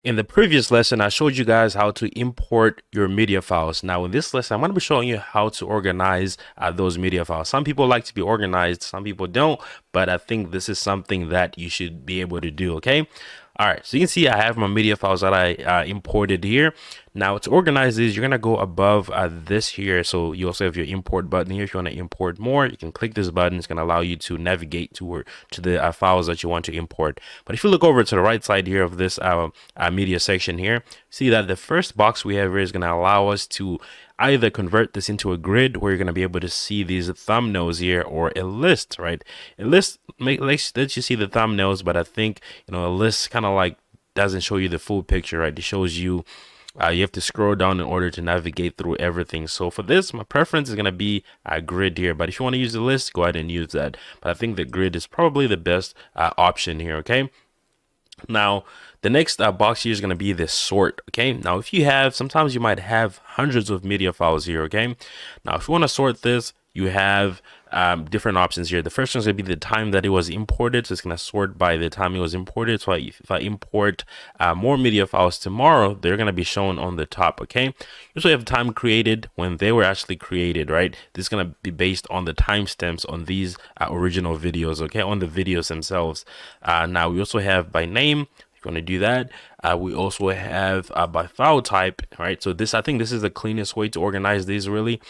In the previous lesson, I showed you guys how to import your media files. Now, in this lesson, I'm going to be showing you how to organize those media files. Some people like to be organized, some people don't, but I think this is something that you should be able to do, okay? All right, so you can see I have my media files that I imported here. Now, to organize these, you're going to go above this here. So you also have your import button here. If you want to import more, you can click this button. It's going to allow you to navigate to the files that you want to import. But if you look over to the right side here of this media section here, see that the first box we have here is going to allow us to either convert this into a grid where you're going to be able to see these thumbnails here, or a list, right? A list lets you see the thumbnails, but I think, a list kind of like doesn't show you the full picture, right? It shows you you have to scroll down in order to navigate through everything. So for this, my preference is going to be a grid here, but if you want to use the list, go ahead and use that. But I think the grid is probably the best option here, okay? Now, the next box here is going to be this sort. Okay. Now, if you have, sometimes you might have hundreds of media files here. Okay. Now, if you want to sort this, you have different options here. The first one is going to be the time that it was imported. So it's going to sort by the time it was imported. So if I import more media files tomorrow, they're going to be shown on the top. Okay. You also have time created, when they were actually created, right? This is going to be based on the timestamps on these original videos. Okay. On the videos themselves. Now we also have by name. Going to do that. We also have by file type, right? So this, I think this is the cleanest way to organize these, really.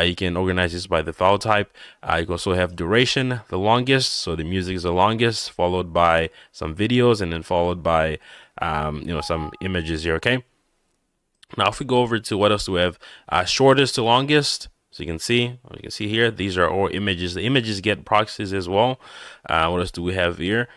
You can organize this by the file type. You can also have duration, the longest, so the music is the longest, followed by some videos, and then followed by some images here. Okay, now if we go over to what else do we have, shortest to longest. So you can see here, these are all images. The images get proxies as well. What else do we have here?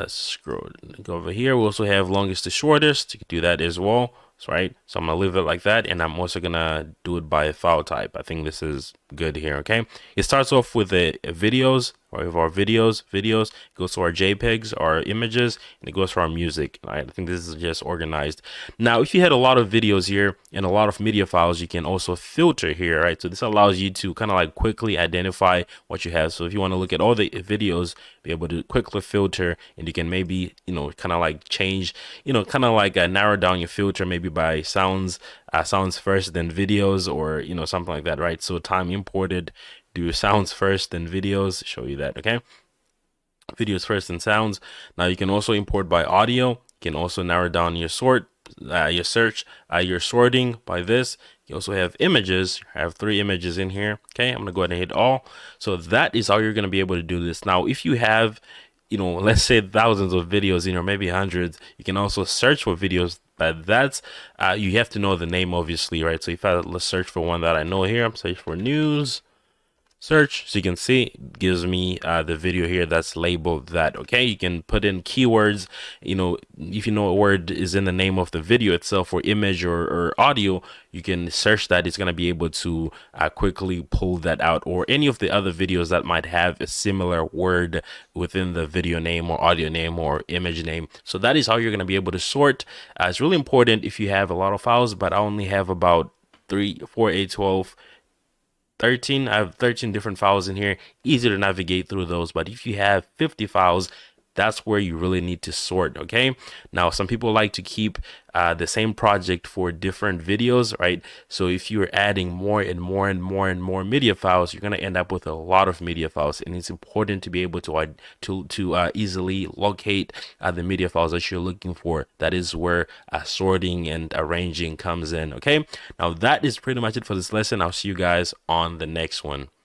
Scroll, go over here. We also have longest to shortest. You can do that as well. So, right, so I'm gonna leave it like that, and I'm also gonna do it by file type. I think this is good here. Okay, it starts off with the videos, or with our videos, it goes to our JPEGs, our images, and it goes to our music. Right, I think this is just organized. Now, if you had a lot of videos here and a lot of media files, you can also filter here, right? So this allows you to kind of like quickly identify what you have. So if you want to look at all the videos, be able to quickly filter, and you can maybe kind of like change, kind of like narrow down your filter, maybe by sounds first, then videos, or something like that, right? So time imported, do sounds first, then videos. Show you that. Okay, videos first and sounds. Now you can also import by audio. You can also narrow down your your search, your sorting by this. You also have images. I have 3 images in here. Okay, I'm gonna go ahead and hit all. So that is how you're gonna be able to do this. Now, if you have, let's say thousands of videos, maybe hundreds, you can also search for videos. But that's you have to know the name, obviously, right? So if let's search for one that I know here. I'm searching for news. Search, so you can see it gives me the video here that's labeled that. Okay, you can put in keywords, if you know a word is in the name of the video itself, or image, or audio, you can search that. It's going to be able to quickly pull that out, or any of the other videos that might have a similar word within the video name, or audio name, or image name. So that is how you're going to be able to sort. It's really important if you have a lot of files, but I only have about 3, 4, 8, 12, 13. I have 13 different files in here. Easy to navigate through those. But if you have 50 files, that's where you really need to sort. Okay, now some people like to keep the same project for different videos, right? So if you're adding more and more and more and more media files, you're going to end up with a lot of media files, and it's important to be able to easily locate the media files that you're looking for. That is where sorting and arranging comes in. Okay, now that is pretty much it for this lesson. I'll see you guys on the next one.